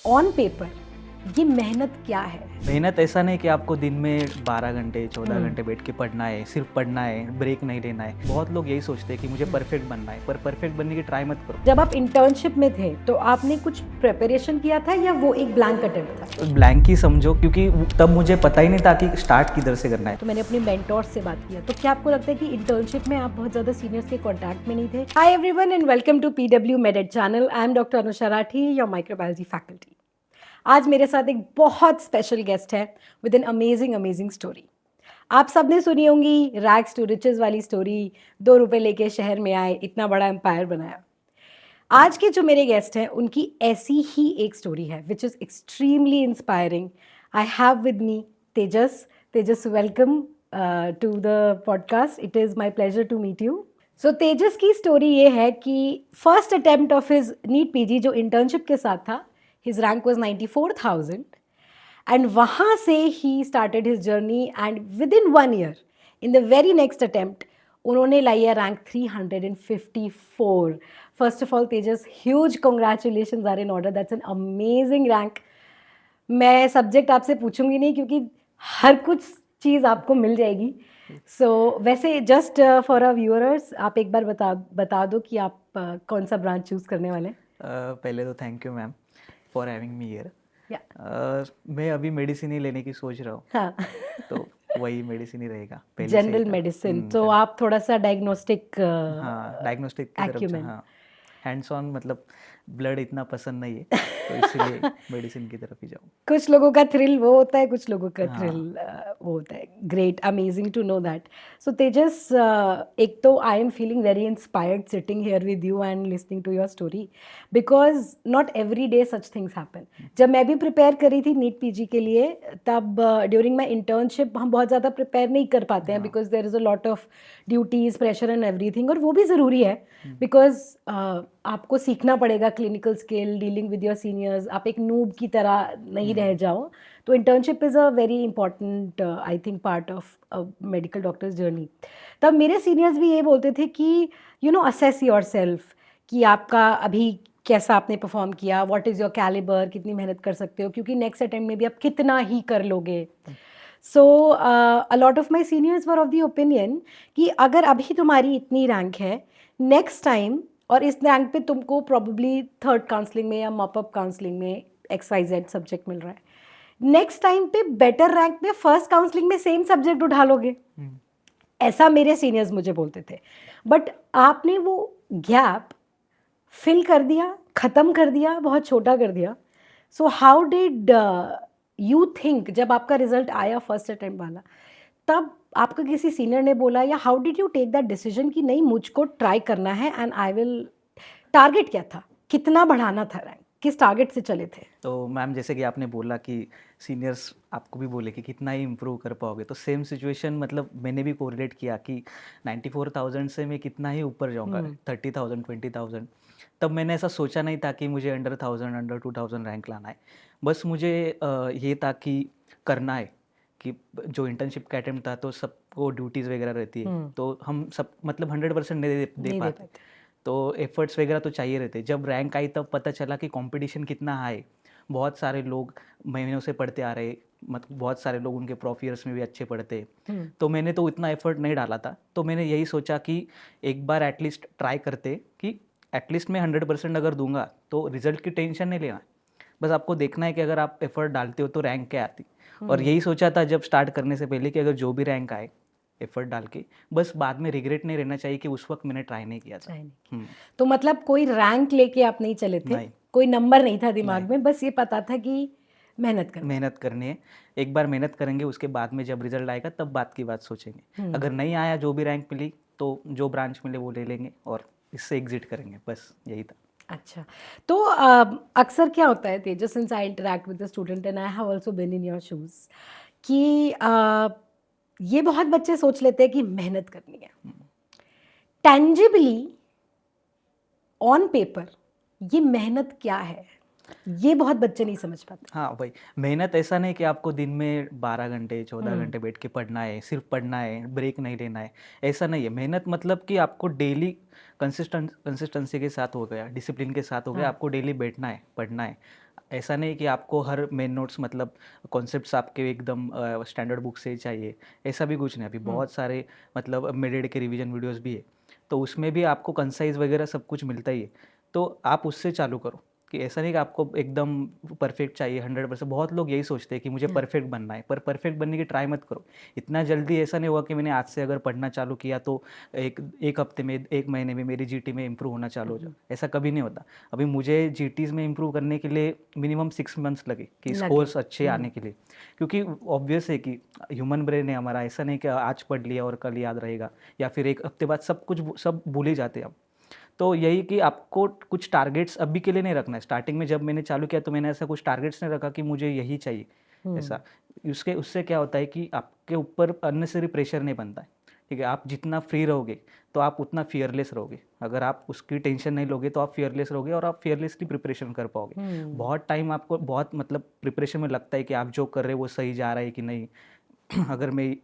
On paper ये मेहनत क्या है? मेहनत ऐसा नहीं कि आपको दिन में 12 घंटे 14 घंटे बैठ के पढ़ना है, सिर्फ पढ़ना है, ब्रेक नहीं लेना है। बहुत लोग यही सोचते हैं कि मुझे परफेक्ट बनना है, पर परफेक्ट बनने की ट्राई मत करो। जब आप इंटर्नशिप में थे तो आपने कुछ प्रिपरेशन किया था या वो एक ब्लैंक अटेम्प्ट था? ब्लैंक ही समझो, क्योंकि तब मुझे पता ही नहीं था कि स्टार्ट किधर से करना है। तो मैंने अपने मेंटोर से बात किया, तो क्या आपको लगता है कि इंटर्नशिप में आप बहुत ज़्यादा सीनियर्स के कांटेक्ट में नहीं थे? Hi everyone and welcome to PW MedEd channel. I am doctor Anusha Rathi, your microbiology faculty. आज मेरे साथ एक बहुत स्पेशल गेस्ट है विद एन अमेजिंग स्टोरी। आप सबने सुनी होंगी रैग्स टू रिचेस वाली स्टोरी, 2 रुपए लेके शहर में आए, इतना बड़ा एम्पायर बनाया। आज के जो मेरे गेस्ट हैं उनकी ऐसी ही एक स्टोरी है which is extremely inspiring. I have with me Tejas. Tejas, welcome to the podcast. It is my pleasure to meet you. So Tejas की स्टोरी ये है कि first attempt of his NEET PG जो इंटर्नशिप के साथ था, हिज रैंक वॉज 94,000 एंड वहाँ से ही started his journey and within 1 year in the very next attempt उन्होंने लाई है rank 354। First of all Tejas, huge congratulations are in order, that's an amazing rank. मैं सब्जेक्ट आपसे पूछूंगी नहीं क्योंकि हर कुछ चीज़ आपको मिल जाएगी। सो वैसे जस्ट फॉर अ व्यूअर्स आप एक बार बता दो कि आप कौन सा ब्रांच चूज़ करने वाले हैं। पहले तो thank you ma'am for having me here. या मैं अभी मेडिसिन ही लेने की सोच रहा हूँ, हाँ, तो वही मेडिसिन ही रहेगा, पहले से ही जनरल था। मेडिसिन। तो आप थोड़ा सा डायग्नोस्टिक हाँ, डायग्नोस्टिक की तरफ acumen। हाँ, हैंड्स ऑन, मतलब ब्लड इतना पसंद नहीं है, तो इसलिए मेडिसिन की तरफ ही जाऊँ। कुछ लोगों का थ्रिल वो होता है, कुछ लोगों का हाँ। थ्रिल वो होता है। Great, amazing to know that. So Tejas, एक तो I am feeling very inspired sitting here with you and listening to your story, because not every day such things happen. जब मैं भी प्रिपेयर करी थी नीट पीजी के लिए, तब ड्यूरिंग माई इंटर्नशिप हम बहुत ज़्यादा प्रिपेयर नहीं कर पाते हैं because there is a lot of duties, pressure and everything, और वो भी ज़रूरी है बिकॉज आपको सीखना पड़ेगा clinical skill, dealing with your seniors, आप एक नूब की तरह नहीं रह जाओ। तो internship is a very important I think part of medical doctors journey. तब मेरे सीनियर्स भी ये बोलते थे कि you know assess yourself, कि आपका अभी कैसा आपने परफॉर्म किया, व्हाट इज़ योर कैलिबर, कितनी मेहनत कर सकते हो, क्योंकि नेक्स्ट अटेम्प्ट में भी आप कितना ही कर लोगे। So a lot of my seniors were of the opinion कि अगर अभी तुम्हारी इतनी रैंक है, नेक्स्ट टाइम, और इस रैंक पे तुमको प्रॉब्ली थर्ड काउंसलिंग में या मॉपअप काउंसलिंग में XYZ सब्जेक्ट मिल रहा है, नेक्स्ट टाइम पे बेटर रैंक में फर्स्ट काउंसलिंग में सेम सब्जेक्ट उठा लोगे। ऐसा मेरे सीनियर्स मुझे बोलते थे। बट आपने वो गैप फिल कर दिया, ख़त्म कर दिया, बहुत छोटा कर दिया। So how did you think, जब आपका रिजल्ट आया फर्स्ट अटेम्प्ट वाला, तब आपका किसी सीनियर ने बोला, yeah how did you take that decision कि नहीं मुझको ट्राई करना है एंड आई विल। टारगेट क्या था, कितना बढ़ाना था रैंक, किस टारगेट से चले थे? तो मैम, जैसे कि आपने बोला कि सीनियर्स आपको भी बोले कि कितना ही इम्प्रूव कर पाओगे, तो सेम सिचुएशन मतलब मैंने भी कोरिलेट किया कि 94,000 से मैं कितना ही ऊपर जाऊंगा, 30,000 20,000। तब मैंने ऐसा सोचा नहीं था कि मुझे अंडर 1000 अंडर 2000 रैंक लाना है। बस मुझे ये था कि करना है, कि जो इंटर्नशिप का अटेम्प्ट था तो सबको ड्यूटीज़ वगैरह रहती है, तो हम सब मतलब 100% नहीं दे पाते, तो एफर्ट्स वगैरह तो चाहिए रहते। जब रैंक आई तब पता चला कि कंपटीशन कितना हाई, बहुत सारे लोग महीनों से पढ़ते आ रहे, मतलब बहुत सारे लोग उनके प्रोफ ईयर्स में भी अच्छे पढ़ते। तो मैंने तो इतना एफर्ट नहीं डाला था, तो मैंने यही सोचा कि एक बार एटलीस्ट ट्राई करते, कि एटलीस्ट मैं 100% अगर दूंगा तो रिजल्ट की टेंशन नहीं लेना, बस आपको देखना है कि अगर आप एफर्ट डालते हो तो रैंक क्या आती। और यही सोचा था जब स्टार्ट करने से पहले कि अगर जो भी रैंक आए एफर्ट डाल के, बस बाद में रिग्रेट नहीं रहना चाहिए कि उस वक्त मैंने ट्राई नहीं किया था। तो मतलब कोई रैंक लेके आप नहीं चले थे? नहीं, कोई नंबर नहीं था दिमाग में, बस ये पता था कि मेहनत करनी है। एक बार मेहनत करेंगे, उसके बाद में जब रिजल्ट आएगा तब बात की बात सोचेंगे। अगर नहीं आया, जो भी रैंक मिली, तो जो ब्रांच मिले वो ले लेंगे और इससे एग्जिट करेंगे, बस यही था। अच्छा, तो अक्सर क्या होता है Tejas, since I interact with the student and I have also been in your shoes, कि ये बहुत बच्चे सोच लेते हैं कि मेहनत करनी है, टेंजिबली ऑन पेपर ये मेहनत क्या है, ये बहुत बच्चे नहीं समझ पाते। हाँ भाई, मेहनत ऐसा नहीं कि आपको दिन में 12 घंटे 14 घंटे बैठ के पढ़ना है, सिर्फ पढ़ना है, ब्रेक नहीं लेना है, ऐसा नहीं है। मेहनत मतलब कि आपको डेली कंसिस्टेंसी के साथ हो गया, डिसिप्लिन के साथ हो गया, आपको डेली बैठना है, पढ़ना है, ऐसा नहीं कि आपको हर मेन नोट्स मतलब कॉन्सेप्ट्स आपके एकदम स्टैंडर्ड बुक से ही चाहिए, ऐसा भी कुछ नहीं। अभी बहुत सारे मतलब मिड के रिवीजन वीडियोस भी है, तो उसमें भी आपको कंसाइज वगैरह सब कुछ मिलता ही है। तो आप उससे चालू करो, कि ऐसा नहीं कि आपको एकदम परफेक्ट चाहिए 100%। बहुत लोग यही सोचते हैं कि मुझे परफेक्ट बनना है, पर परफेक्ट बनने की ट्राई मत करो। इतना जल्दी ऐसा नहीं होगा कि मैंने आज से अगर पढ़ना चालू किया तो एक एक हफ्ते में, एक महीने में मेरी जीटी में इंप्रूव होना चालू हो जाए, ऐसा कभी नहीं होता। अभी मुझे जीटीज़ में इंप्रूव करने के लिए मिनिमम 6 मंथ्स लगे कि लगे। स्कोर्स अच्छे आने के लिए, क्योंकि ऑब्वियस है कि ह्यूमन ब्रेन है हमारा, ऐसा नहीं कि आज पढ़ लिया और कल याद रहेगा, या फिर एक हफ्ते बाद सब कुछ सब भूल ही जाते हैं हम। तो यही कि आपको कुछ टारगेट्स अभी के लिए नहीं रखना है। स्टार्टिंग में जब मैंने चालू किया तो मैंने ऐसा कुछ टारगेट्स नहीं रखा कि मुझे यही चाहिए ऐसा। उसके उससे क्या होता है कि आपके ऊपर अननेसेसरी प्रेशर नहीं बनता है, ठीक है। आप जितना फ्री रहोगे तो आप उतना फियरलेस रहोगे। अगर आप उसकी टेंशन नहीं लोगे तो आप फियरलेस रहोगे और आप फियरलेसली प्रिपरेशन कर पाओगे। बहुत टाइम आपको बहुत मतलब प्रिपरेशन में लगता है कि आप जो कर रहे हो वो सही जा रहा है कि नहीं, अगर मैं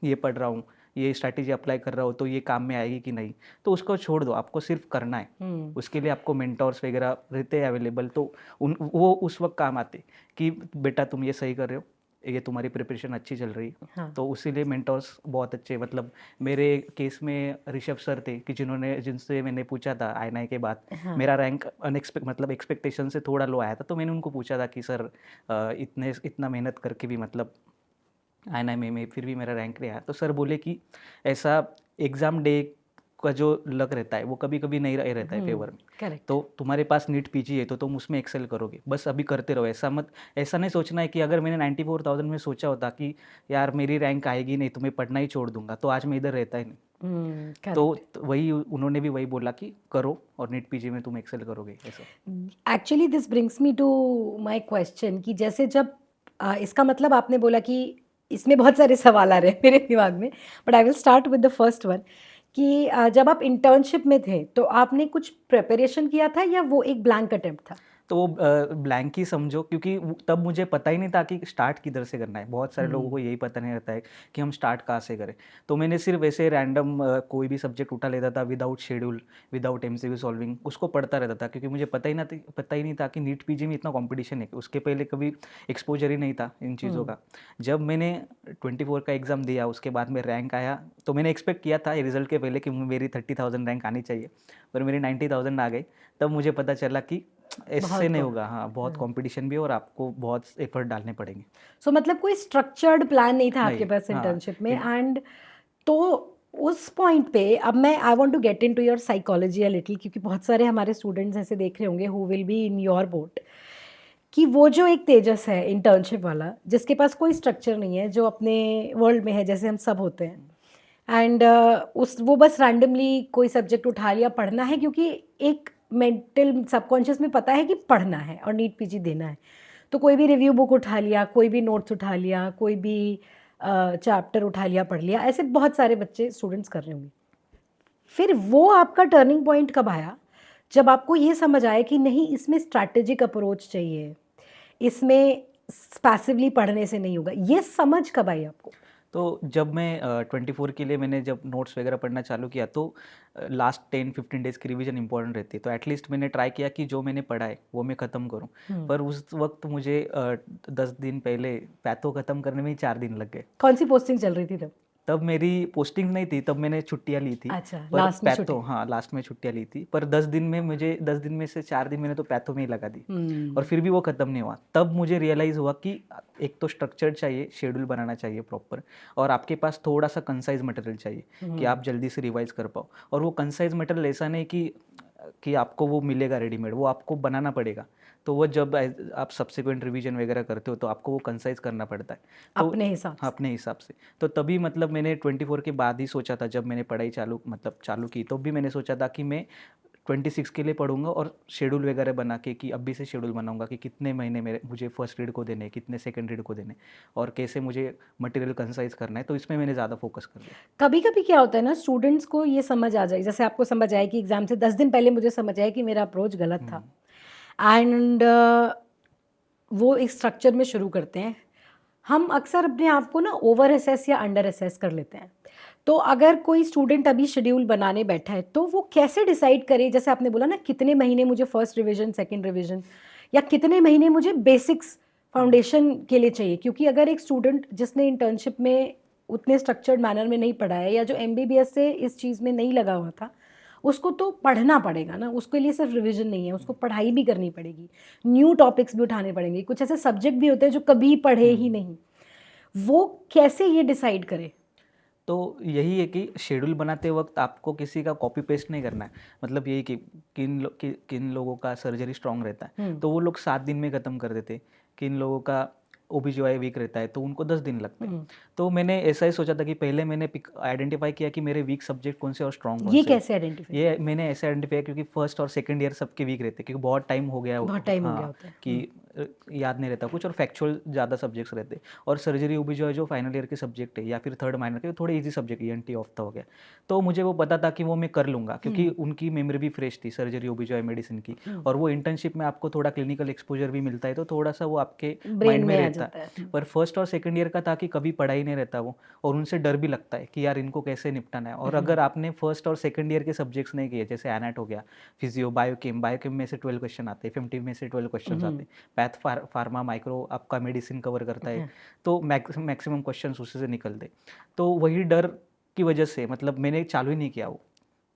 ये पढ़ रहा हूँ, ये स्ट्रैटेजी अप्लाई कर रहा हूँ तो ये काम में आएगी कि नहीं, तो उसको छोड़ दो, आपको सिर्फ करना है। उसके लिए आपको मेंटोर्स वगैरह रहते हैं अवेलेबल, तो वो उस वक्त काम आते कि बेटा तुम ये सही कर रहे हो, ये तुम्हारी प्रिपरेशन अच्छी चल रही है। हाँ। तो उसीलिए मेंटोर्स बहुत अच्छे, मतलब मेरे केस में ऋषभ सर थे कि जिनसे मैंने पूछा था INI के बाद। मेरा रैंक मतलब एक्सपेक्टेशन से थोड़ा लो आया था, तो मैंने उनको पूछा था कि सर इतना मेहनत करके भी मतलब INI में फिर भी मेरा रैंक नहीं आया। तो सर बोले कि ऐसा एग्ज़ाम डे का जो लक रहता है वो कभी कभी नहीं रहता है फेवर में। करेक्ट। तो तुम्हारे पास नीट पीजी है तो तुम उसमें एक्सेल करोगे, बस अभी करते रहो। ऐसा नहीं सोचना है कि अगर मैंने 94,000 में सोचा होता कि यार मेरी रैंक आएगी नहीं तो मैं पढ़ना ही छोड़ दूंगा, तो आज मैं इधर रहता ही नहीं। तो वही उन्होंने भी वही बोला कि करो और नीट पीजी में तुम एक्सेल करोगे ऐसा। Actually this brings me to my question कि जैसे जब इसका मतलब आपने बोला कि इसमें बहुत सारे सवाल आ रहे हैं मेरे दिमाग में, but I will start with the first one कि जब आप इंटर्नशिप में थे तो आपने कुछ प्रिपरेशन किया था या वो एक ब्लैंक अटेम्प्ट था? तो वो ब्लैंक ही समझो, क्योंकि तब मुझे पता ही नहीं था कि स्टार्ट किधर से करना है। बहुत सारे लोगों को यही पता नहीं रहता है कि हम स्टार्ट कहाँ से करें। तो मैंने सिर्फ ऐसे रैंडम कोई भी सब्जेक्ट उठा लेता था without schedule, without MCQ solving, उसको पढ़ता रहता था, क्योंकि मुझे पता ही नहीं था कि नीट पीजी में इतना कॉम्पिटिशन है। उसके पहले कभी एक्सपोजर ही नहीं था इन चीज़ों का। जब मैंने 24 का एग्ज़ाम दिया, उसके बाद में रैंक आया, तो मैंने एक्सपेक्ट किया था रिजल्ट के पहले कि मेरी 30,000 रैंक आनी चाहिए, पर मेरी 90,000 आ गई। तब मुझे पता चला कि ऐसे नहीं होगा। हाँ, बहुत कंपटीशन भी है और आपको बहुत एफर्ट डालने पड़ेंगे। सो मतलब कोई स्ट्रक्चर्ड प्लान नहीं था आपके नहीं, पास हाँ, इंटर्नशिप में। एंड तो उस पॉइंट पे अब मैं I want to get into your psychology a little, क्योंकि बहुत सारे हमारे स्टूडेंट्स ऐसे देख रहे होंगे who will be in your boat, कि वो जो एक तेजस है इंटर्नशिप वाला जिसके पास कोई स्ट्रक्चर नहीं है, जो अपने वर्ल्ड में है जैसे हम सब होते हैं, एंड उस वो बस रैंडमली कोई सब्जेक्ट उठा लिया, पढ़ना है क्योंकि एक मेंटल सबकॉन्शियस में पता है कि पढ़ना है और नीट पीजी देना है, तो कोई भी रिव्यू बुक उठा लिया, कोई भी नोट्स उठा लिया, कोई भी चैप्टर उठा लिया, पढ़ लिया। ऐसे बहुत सारे बच्चे स्टूडेंट्स कर रहे होंगे। फिर वो आपका टर्निंग पॉइंट कब आया जब आपको ये समझ आया कि नहीं, इसमें स्ट्रैटेजिक अप्रोच चाहिए, इसमें पैसिवली पढ़ने से नहीं होगा? ये समझ कब आई आपको? तो जब मैं 24 के लिए मैंने जब नोट्स वगैरह पढ़ना चालू किया, तो लास्ट 10-15 डेज़ की रिवीजन इंपॉर्टेंट रहती है। तो एटलीस्ट मैंने ट्राई किया कि जो मैंने पढ़ा है वो मैं ख़त्म करूं। पर उस वक्त मुझे 10 दिन पहले पैथो ख़त्म करने में ही 4 दिन लग गए। कौन सी पोस्टिंग चल रही थी तब? तब मेरी पोस्टिंग नहीं थी, तब मैंने छुट्टियां ली थी। अच्छा, पर लास्ट में पैथो, छुट्टी। हाँ, लास्ट में छुट्टियां ली थी। पर 10 दिन में मुझे 10 दिन में से 4 दिन मैंने तो पैथो में ही लगा दी, और फिर भी वो ख़त्म नहीं हुआ। तब मुझे रियलाइज़ हुआ कि एक तो स्ट्रक्चर चाहिए, शेड्यूल बनाना चाहिए प्रॉपर, और आपके पास थोड़ा सा कंसाइज मटेरियल चाहिए कि आप जल्दी से रिवाइज कर पाओ। और वो कंसाइज मटेरियल ऐसा नहीं कि आपको वो मिलेगा रेडीमेड, वो आपको बनाना पड़ेगा। तो वो जब आप सब्सिक्वेंट रिवीजन वगैरह करते हो तो आपको वो कंसाइज करना पड़ता है, तो अपने हिसाब से। अपने हिसाब से। तो तभी मतलब मैंने 24 के बाद ही सोचा था, जब मैंने पढ़ाई चालू की, तो भी मैंने सोचा था कि मैं 26 के लिए पढ़ूंगा, और शेड्यूल वगैरह बना के कि अभी से शेड्यूल बनाऊंगा कि कितने महीने मुझे फर्स्ट रीड को देने, कितने सेकंड रीड को देने, और कैसे मुझे मटेरियल कंसाइज करना है। तो इसमें मैंने ज़्यादा फोकस कर दिया। कभी कभी क्या होता है ना, स्टूडेंट्स को ये समझ आ जाए, जैसे आपको समझ आए कि एग्जाम से 10 दिन पहले मुझे समझ आया कि मेरा अप्रोच गलत था, एंड वो एक स्ट्रक्चर में शुरू करते हैं। हम अक्सर अपने आप को ना ओवर असेस या अंडर असेस कर लेते हैं। तो अगर कोई स्टूडेंट अभी शेड्यूल बनाने बैठा है तो वो कैसे डिसाइड करे, जैसे आपने बोला ना कितने महीने मुझे फर्स्ट रिवीजन, सेकंड रिवीजन, या कितने महीने मुझे बेसिक्स फाउंडेशन के लिए चाहिए, क्योंकि अगर एक स्टूडेंट जिसने इंटर्नशिप में उतने स्ट्रक्चर्ड मैनर में नहीं पढ़ा है या जो एमबीबीएस से इस चीज़ में नहीं लगा हुआ था, उसको तो पढ़ना पड़ेगा ना, उसके लिए सिर्फ रिवीजन नहीं है, उसको पढ़ाई भी करनी पड़ेगी, न्यू टॉपिक्स भी उठाने पड़ेंगे, कुछ ऐसे सब्जेक्ट भी होते हैं जो कभी पढ़े ही नहीं। वो कैसे ये डिसाइड करे? तो यही है कि शेड्यूल बनाते वक्त आपको किसी का कॉपी पेस्ट नहीं करना है। मतलब यही कि किन लोगों का सर्जरी स्ट्रांग रहता है तो वो लोग 7 दिन में ख़त्म कर देते, किन लोगों का ओबीजीवाई वीक रहता है तो उनको 10 दिन लगते हैं। तो मैंने ऐसा ही सोचा था कि पहले मैंने आइडेंटिफाई किया कि मेरे वीक सब्जेक्ट कौन से और स्ट्रांग कौन ये से। कैसे आइडेंटिफाई? ये मैंने ऐसे आइडेंटिफाई क्योंकि फर्स्ट और सेकंड ईयर सबके वीक रहते हैं, क्योंकि बहुत टाइम हो गया बहुत टाइम हो गया हाँ, होता है। कि याद नहीं रहता कुछ, और फैक्चुअल ज़्यादा सब्जेक्ट्स रहते हैं। और सर्जरी ओबीजीवाई जो फाइनल ईयर के सब्जेक्ट है या फिर थर्ड माइनर के थोड़े इजी सब्जेक्ट, ईएनटी ऑफ्था हो गया, तो मुझे वो पता था कि वो मैं कर लूँगा, क्योंकि उनकी मेमोरी भी फ्रेश थी सर्जरी ओबीजीवाई मेडिसिन की। और वो इंटर्नशिप में आपको थोड़ा क्लिनिकल एक्सपोजर भी मिलता है तो थोड़ा सा वो आपके माइंड में रहता है। पर फर्स्ट और सेकंड ईयर का था कि कभी पढ़ाई नहीं रहता वो, और उनसे डर भी लगता है कि यार इनको कैसे निपटाना है। और अगर आपने फर्स्ट और सेकंड ईयर के सब्जेक्ट्स नहीं किए, जैसे एनाट हो गया, फिजियो, बायोकेम में से 12 क्वेश्चन आते हैं, 50 में से 12 क्वेश्चन आते हैं, पैथ, फार्मा, माइक्रो आपका मेडिसिन कवर करता है, तो मैक्सिमम क्वेश्चन उससे से निकलते। तो वही डर की वजह से मतलब मैंने चालू ही नहीं किया वो।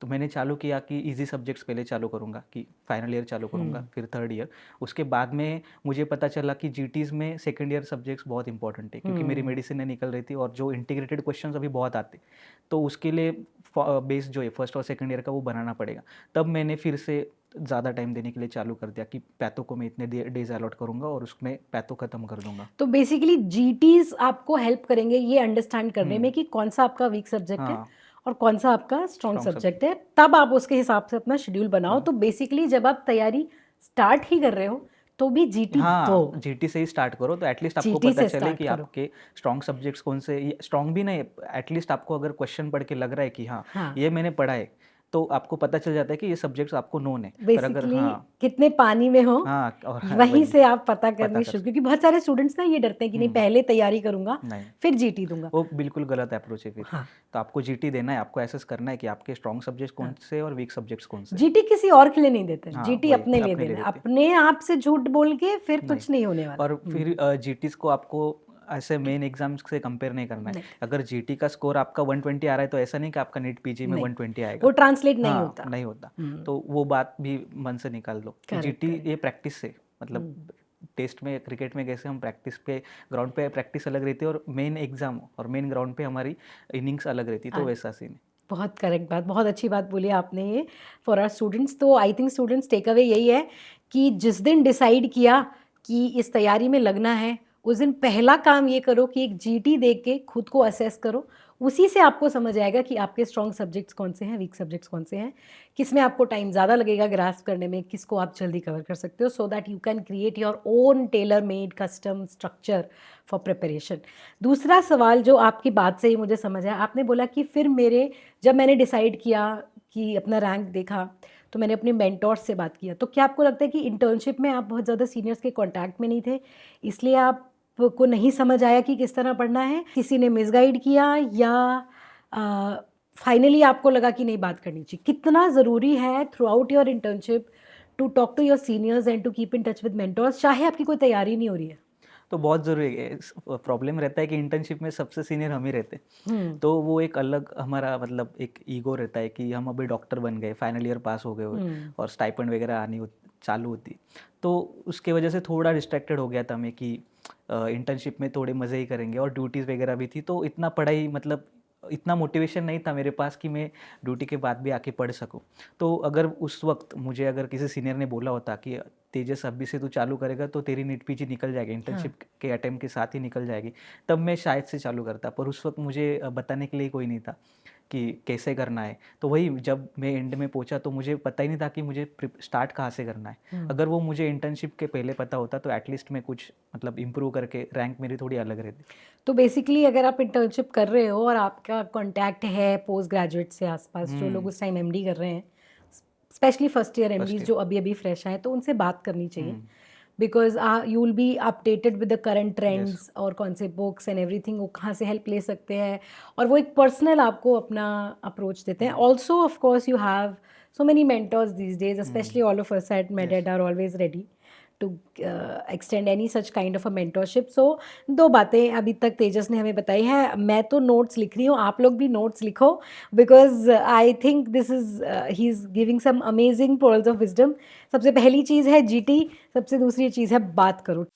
तो मैंने चालू किया कि इजी सब्जेक्ट्स पहले चालू करूँगा, कि फाइनल ईयर चालू करूँगा, फिर थर्ड ईयर। उसके बाद में मुझे पता चला कि जीटीज़ में सेकंड ईयर सब्जेक्ट्स बहुत इंपॉर्टेंट है, क्योंकि मेरी मेडिसिन नहीं निकल रही थी और जो इंटीग्रेटेड क्वेश्चंस अभी बहुत आते, तो उसके लिए बेस जो है फर्स्ट और सेकंड ईयर का वो बनाना पड़ेगा। तब मैंने फिर से ज़्यादा टाइम देने के लिए चालू कर दिया कि पैथो को मैं इतने डेज अलॉट करूँगा और उसमें पैथो ख़त्म कर दूंगा। तो बेसिकली जीटीज आपको हेल्प करेंगे ये अंडरस्टैंड करने में कि कौन सा आपका वीक सब्जेक्ट है और कौन सा आपका स्ट्रॉन्ग सब्जेक्ट है, तब आप उसके हिसाब से अपना शेड्यूल बनाओ। तो बेसिकली जब आप तैयारी स्टार्ट ही कर रहे हो तो भी जीटी दो, जीटी से ही स्टार्ट करो, तो एटलीस्ट आपको जीटी पता से चले स्टार्ट कि करो। आपके स्ट्रॉन्ग सब्जेक्ट्स कौन से, स्ट्रॉन्ग भी नहीं, एटलीस्ट आपको अगर क्वेश्चन पढ़ के लग रहा है कि हाँ ये मैंने पढ़ा है, तो आपको पता चल जाता है कि ये सब्जेक्ट्स आपको नोन है। पर अगर बेसिकली कितने पानी में हो और वहीं से आप पता करनी कर शुरू, क्योंकि बहुत सारे स्टूडेंट्स ना ये डरते हैं कि नहीं पहले तैयारी करूंगा नहीं, फिर जीटी दूंगा। वो बिल्कुल गलत अप्रोच है फिर। हाँ, तो आपको जीटी देना है, आपको एसेस करना है कि आपके स्ट्रॉन्ग सब्जेक्ट्स कौन से और वीक सब्जेक्ट्स कौन से। जीटी किसी और के लिए नहीं देते, हाँ, जीटी वही, अपने लिए अपने लिए देना है, देते अपने आप से झूठ बोल के फिर नहीं। कुछ नहीं होने वाला। और फिर जीटीज को आपको ऐसे मेन एग्जाम्स से कंपेयर नहीं करना है। नहीं। अगर जीटी का स्कोर आपका 120 आ रहा है तो ऐसा नहीं कि आपका नीट पीजी में नहीं, 120 आएगा, वो ट्रांसलेट नहीं हाँ, होता। नहीं होता। तो वो बात भी मन से निकाल दो कि Correct, जीटी correct. ये प्रैक्टिस से मतलब टेस्ट में, क्रिकेट में कैसे हम प्रैक्टिस पे ग्राउंड पे प्रैक्टिस अलग रहती है और मेन एग्जाम और मेन ग्राउंड पे हमारी इनिंग्स अलग रहती है, तो वैसा सीन है। बहुत करेक्ट बात, बहुत अच्छी बात बोली आपने ये फॉर आवर स्टूडेंट्स। तो I think students take away यही है कि जिस दिन डिसाइड किया कि इस तैयारी में लगना है, उस दिन पहला काम ये करो कि एक जीटी देख के खुद को असेस करो। उसी से आपको समझ आएगा कि आपके स्ट्रॉन्ग सब्जेक्ट्स कौन से हैं, वीक सब्जेक्ट्स कौन से हैं, किस में आपको टाइम ज़्यादा लगेगा ग्रास्प करने में, किसको आप जल्दी कवर कर सकते हो, so that you can create your own tailor made custom structure for preparation. दूसरा सवाल जो आपकी बात से ही मुझे समझ आया, आपने बोला कि फिर जब मैंने डिसाइड किया कि अपना रैंक देखा तो मैंने अपने मेंटोर्स से बात किया। तो क्या आपको लगता है कि इंटर्नशिप में आप बहुत ज़्यादा सीनियर्स के कांटेक्ट में नहीं थे, इसलिए आपको नहीं समझ आया कि किस तरह पढ़ना है, किसी ने मिसगाइड किया, या फाइनली आपको लगा कि नहीं बात करनी चाहिए? कितना ज़रूरी है throughout your internship to talk to your seniors and to keep in touch with mentors, चाहे आपकी कोई तैयारी नहीं हो रही है? तो बहुत ज़रूरी है। प्रॉब्लम रहता है कि इंटर्नशिप में सबसे सीनियर हम ही रहते हैं, तो वो एक अलग हमारा मतलब एक ईगो रहता है कि हम अभी डॉक्टर बन गए, फाइनल ईयर पास हो गए और स्टाइपेंड वगैरह आनी चालू होती, तो उसके वजह से थोड़ा डिस्ट्रैक्टेड हो गया था मैं कि इंटर्नशिप में थोड़े मज़े ही करेंगे, और ड्यूटीज़ वगैरह भी थी, तो इतना पढ़ाई मतलब इतना मोटिवेशन नहीं था मेरे पास कि मैं ड्यूटी के बाद भी आके पढ़ सकूं। तो अगर उस वक्त मुझे अगर किसी सीनियर ने बोला होता कि तेजस अभी से तू चालू करेगा तो तेरी नीट पीजी निकल जाएगी, इंटर्नशिप के अटेम्प्ट के साथ ही निकल जाएगी, तब मैं शायद से चालू करता। पर उस वक्त मुझे बताने के लिए कोई नहीं था कि कैसे करना है। तो वही जब मैं एंड में पहुंचा तो मुझे पता ही नहीं था कि मुझे स्टार्ट कहाँ से करना है। अगर वो मुझे इंटर्नशिप के पहले पता होता तो एटलीस्ट मैं कुछ मतलब इम्प्रूव करके रैंक मेरी थोड़ी अलग रहती। तो बेसिकली अगर आप इंटर्नशिप कर रहे हो और आपका कांटेक्ट है पोस्ट ग्रेजुएट से आसपास, जो लोग उस टाइम एमडी कर रहे हैं, स्पेशली फर्स्ट ईयर एमडीज जो अभी अभी फ्रेश आए, तो उनसे बात करनी चाहिए, because you will be updated with the current trends और कौन से बुक्स एंड एवरीथिंग वो कहाँ से हेल्प ले सकते हैं, और वो एक पर्सनल आपको अपना अप्रोच देते हैं। Also of course you have so many mentors these days, especially all of us at MedEd are always ready to extend any such kind of a mentorship. So 2 बातें अभी तक तेजस ने हमें बताई है. मैं तो नोट्स लिख रही हूँ, आप लोग भी नोट्स लिखो, because I think this is he is giving some amazing pearls of wisdom. सबसे पहली चीज़ है जीटी, सबसे दूसरी चीज़ है बात करो.